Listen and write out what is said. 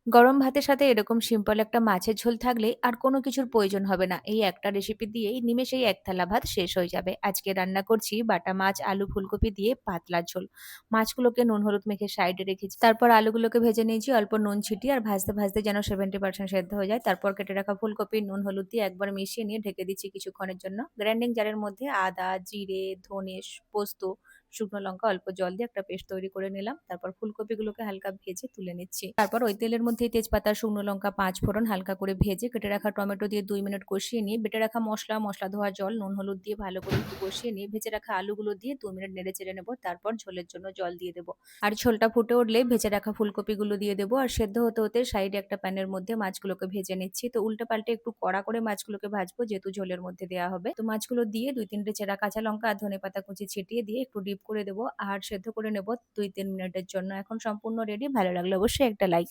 গরম ভাতের সাথে এরকম সিম্পল একটা মাছের ঝোল থাকলেই আর কোনো কিছুর প্রয়োজন হবে না। এই একটা রেসিপি দিয়েই নিমেষেই এক থালা ভাত শেষ হয়ে যাবে। আজকে রান্না করছি বাটা মাছ, আলু, ফুলকপি দিয়ে পাতলা ঝোল। মাছগুলোকে নুন হলুদ মেখে সাইডে রেখেছি। তারপর আলুগুলোকে ভেজে নিয়েছি অল্প নুন ছিটিয়ে, আর ভাজতে ভাজতে যেন 70% সেদ্ধ হয়ে যায়। তারপর কেটে রাখা ফুলকপি নুন হলুদ দিয়ে একবার মিশিয়ে নিয়ে ঢেকে দিচ্ছি কিছুক্ষণের জন্য। গ্রাইন্ডিং জারের মধ্যে আদা, জিরে, ধনে, পোস্ত, শুকনো লঙ্কা, অল্প জল দিয়ে একটা পেস্ট তৈরি করে নিলাম। তারপর ফুলকপিগুলোকে হালকা ভেজে তুলে নিচ্ছি। তারপর ওই তেলের মধ্যেই তেজপাতা, শুকনো লঙ্কা, ৫ ফোড়ন হালকা করে ভেজে কেটে রাখা টমেটো দিয়ে ২ মিনিট কষিয়ে নিয়ে বেটে রাখা মশলা ধোয়া জল, নুন হলুদ দিয়ে ভালো করে একটু কষিয়ে নিয়ে ভেজে রাখা আলুগুলো দিয়ে ২ মিনিট নেড়ে চেড়ে নেবো। তারপর ঝোলের জন্য জল দিয়ে দেবো। আর ঝোলটা ফুটে উঠলে ভেজে রাখা ফুলকপিগুলো দিয়ে দেবো। আর সেদ্ধ হতে হতে সাইডে একটা প্যানের মধ্যে মাছগুলোকে ভেজে নিচ্ছি। তো উল্টে পাল্টে একটু কড়া করে মাছগুলোকে ভাজবো, যেহেতু ঝোলের মধ্যে দেওয়া হবে। তো মাছগুলো দিয়ে ২-৩টে চেরা কাঁচা লঙ্কা আর ধনেপাতা কুচি ছিটিয়ে দিয়ে একটু ডিপ করে দেবো আর সেদ্ধ করে নেবো ২-৩ মিনিটের জন্য। এখন সম্পূর্ণ রেডি। ভালো লাগলে অবশ্যই একটা লাইক।